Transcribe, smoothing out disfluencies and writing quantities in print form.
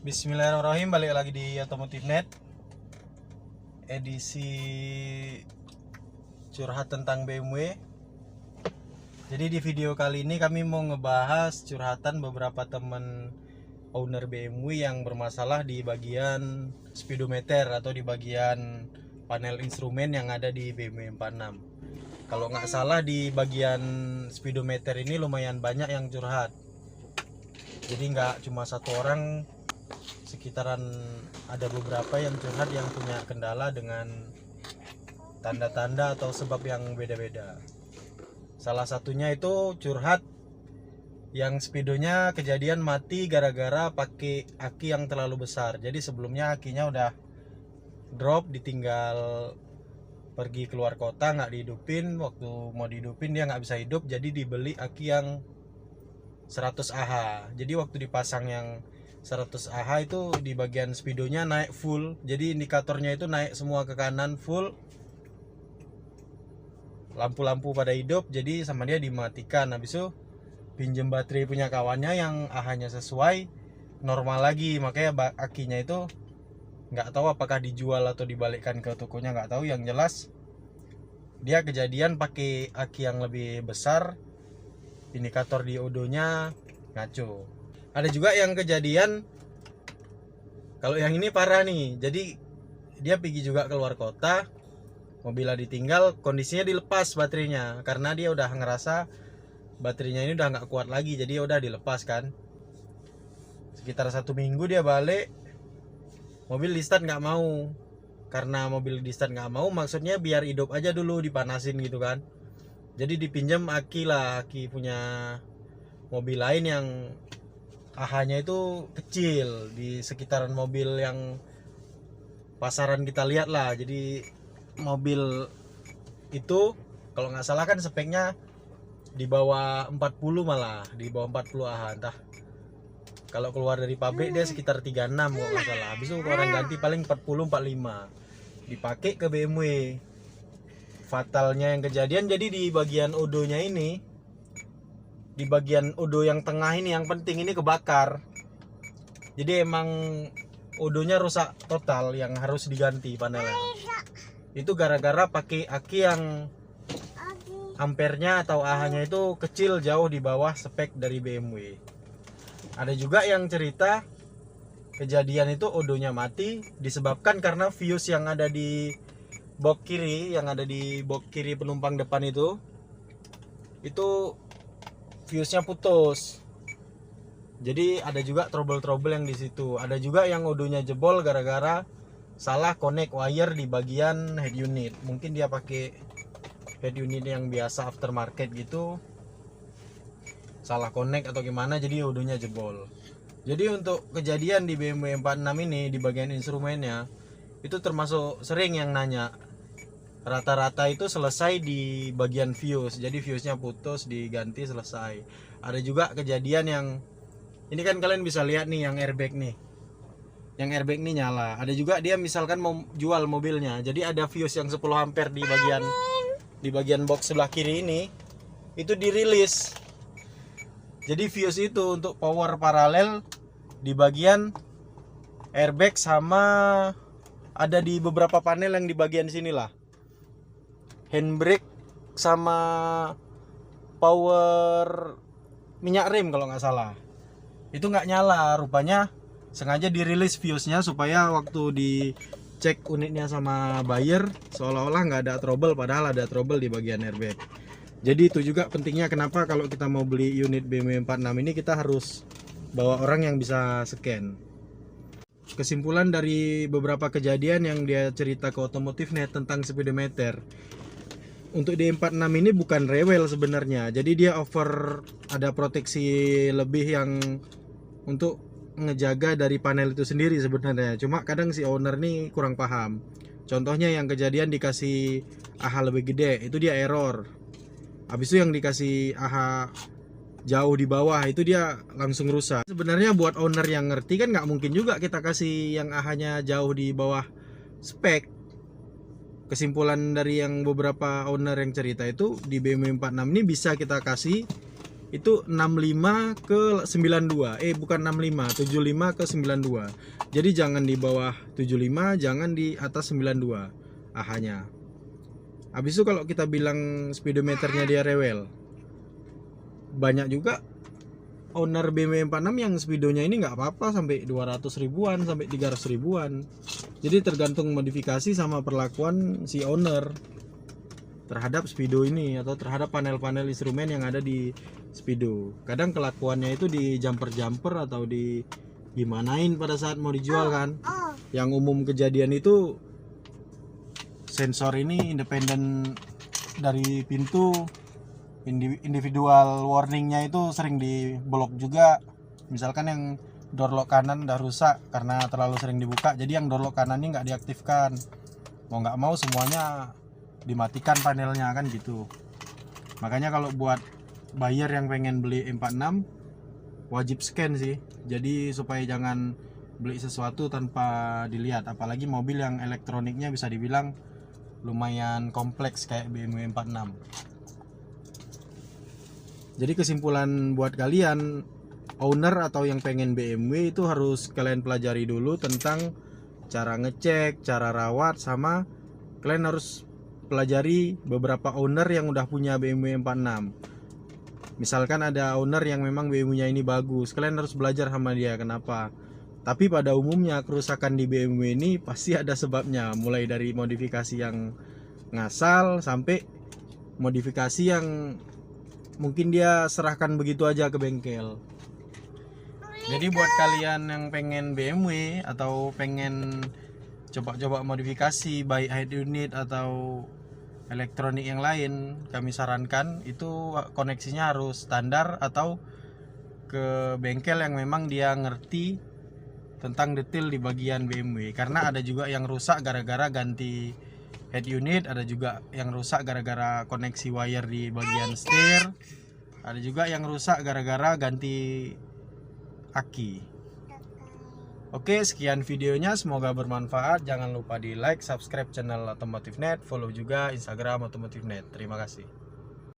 Bismillahirrahmanirrahim, balik lagi di Otomotif Net. Edisi curhat tentang BMW. Jadi di video kali ini kami mau ngebahas curhatan beberapa teman owner BMW yang bermasalah di bagian speedometer atau di bagian panel instrumen yang ada di BMW 46. Kalau nggak salah di bagian speedometer ini lumayan banyak yang curhat. Jadi nggak cuma satu orang, sekitaran ada beberapa yang curhat yang punya kendala dengan tanda-tanda atau sebab yang beda-beda. Salah satunya itu curhat yang speedonya kejadian mati gara-gara pakai aki yang terlalu besar. Jadi sebelumnya akinya udah drop, ditinggal pergi keluar kota nggak dihidupin. Waktu mau dihidupin dia nggak bisa hidup, jadi dibeli aki yang 100 Ah. Jadi waktu dipasang yang 100 Ah itu di bagian speedonya naik full, jadi indikatornya itu naik semua ke kanan full, lampu-lampu pada hidup, jadi sama dia dimatikan. Habis itu pinjem baterai punya kawannya yang Ah-nya sesuai, normal lagi. Makanya akinya itu nggak tahu apakah dijual atau dibalikkan ke tokonya, nggak tahu. Yang jelas dia kejadian pakai aki yang lebih besar, indikator diodonya ngaco. Ada juga yang kejadian, kalau yang ini parah nih. Jadi dia pergi juga keluar kota, mobilnya ditinggal, kondisinya dilepas baterainya karena dia udah ngerasa baterainya ini udah nggak kuat lagi, jadi udah dilepas kan. Sekitar 1 minggu dia balik, mobil di start nggak mau. Karena mobil di start nggak mau, maksudnya biar hidup aja dulu, dipanasin gitu kan. Jadi dipinjam aki lah, aki punya mobil lain yang Ah-nya itu kecil, di sekitaran mobil yang pasaran kita lihat lah. Jadi mobil itu kalau nggak salah kan speknya di bawah 40, malah di bawah 40 Ah. Entah kalau keluar dari pabrik dia sekitar 36 kalau nggak salah. Habis itu orang ganti paling 40 45, dipakai ke BMW. Fatalnya yang kejadian, jadi di bagian odonya ini, di bagian odo yang tengah ini yang penting ini kebakar. Jadi emang odonya rusak total, yang harus diganti panelnya. Itu gara-gara pakai aki yang ampernya atau Ah-nya itu kecil, jauh di bawah spek dari BMW. Ada juga yang cerita kejadian itu odonya mati disebabkan karena fuse yang ada di box kiri, yang ada di box kiri penumpang depan itu fuse-nya putus. Jadi ada juga trouble-trouble yang di situ. Ada juga yang odonya jebol gara-gara salah connect wire di bagian head unit. Mungkin dia pakai head unit yang biasa aftermarket gitu, salah connect atau gimana, jadi odonya jebol. Jadi untuk kejadian di BMW 46 ini di bagian instrumennya itu termasuk sering yang nanya. Rata-rata itu selesai di bagian fuse, jadi fuse-nya putus, diganti, selesai. Ada juga kejadian yang ini kan kalian bisa lihat nih, yang airbag nih, yang airbag nih nyala. Ada juga dia misalkan mau jual mobilnya, jadi ada fuse yang 10 ampere di bagian box sebelah kiri ini itu dirilis. Jadi fuse itu untuk power paralel di bagian airbag, sama ada di beberapa panel yang di bagian sini lah, handbrake sama power minyak rem kalau nggak salah, itu nggak nyala. Rupanya sengaja dirilis fuse-nya supaya waktu dicek unitnya sama buyer seolah-olah nggak ada trouble, padahal ada trouble di bagian airbag. Jadi itu juga pentingnya kenapa kalau kita mau beli unit BMW 46 ini kita harus bawa orang yang bisa scan. Kesimpulan dari beberapa kejadian yang dia cerita ke Otomotif Net tentang speedometer, untuk D46 ini bukan rewel sebenarnya. Jadi dia over, ada proteksi lebih yang untuk ngejaga dari panel itu sendiri sebenarnya. Cuma kadang si owner nih kurang paham. Contohnya yang kejadian dikasih AH lebih gede, itu dia error. Habis itu yang dikasih AH jauh di bawah, itu dia langsung rusak. Sebenarnya buat owner yang ngerti kan nggak mungkin juga kita kasih yang AH-nya jauh di bawah spek. Kesimpulan dari yang beberapa owner yang cerita itu, di BMW 46 ini bisa kita kasih itu 65 ke 92. Bukan 65, 75 ke 92. Jadi jangan di bawah 75, jangan di atas 92 AH-nya. Habis itu kalau kita bilang speedometernya dia rewel, banyak juga owner BMW 46 yang speedonya ini nggak apa-apa sampai 200 ribuan sampai 300 ribuan. Jadi tergantung modifikasi sama perlakuan si owner terhadap speedo ini atau terhadap panel-panel instrumen yang ada di speedo. Kadang kelakuannya itu di jumper-jumper atau di gimanain pada saat mau dijual kan. Yang umum kejadian itu sensor ini independen dari pintu, individual warningnya itu sering diblok juga. Misalkan yang door lock kanan udah rusak karena terlalu sering dibuka, jadi yang door lock kanan ini nggak diaktifkan. Mau nggak mau semuanya dimatikan panelnya kan gitu. Makanya kalau buat buyer yang pengen beli 46 wajib scan sih, jadi supaya jangan beli sesuatu tanpa dilihat, apalagi mobil yang elektroniknya bisa dibilang lumayan kompleks kayak BMW 46. Jadi kesimpulan buat kalian owner atau yang pengen BMW itu harus kalian pelajari dulu tentang cara ngecek, cara rawat, sama kalian harus pelajari beberapa owner yang udah punya BMW 46. Misalkan ada owner yang memang BMW-nya ini bagus, kalian harus belajar sama dia kenapa. Tapi pada umumnya kerusakan di BMW ini pasti ada sebabnya, mulai dari modifikasi yang ngasal sampai modifikasi yang mungkin dia serahkan begitu aja ke bengkel. Jadi buat kalian yang pengen BMW atau pengen coba-coba modifikasi baik head unit atau elektronik yang lain, kami sarankan itu koneksinya harus standar atau ke bengkel yang memang dia ngerti tentang detail di bagian BMW. Karena ada juga yang rusak gara-gara ganti head unit, ada juga yang rusak gara-gara koneksi wire di bagian setir, ada juga yang rusak gara-gara ganti aki. Oke, sekian videonya, semoga bermanfaat. Jangan lupa di like, subscribe channel Otomotif Net, follow juga Instagram Otomotif Net. Terima kasih.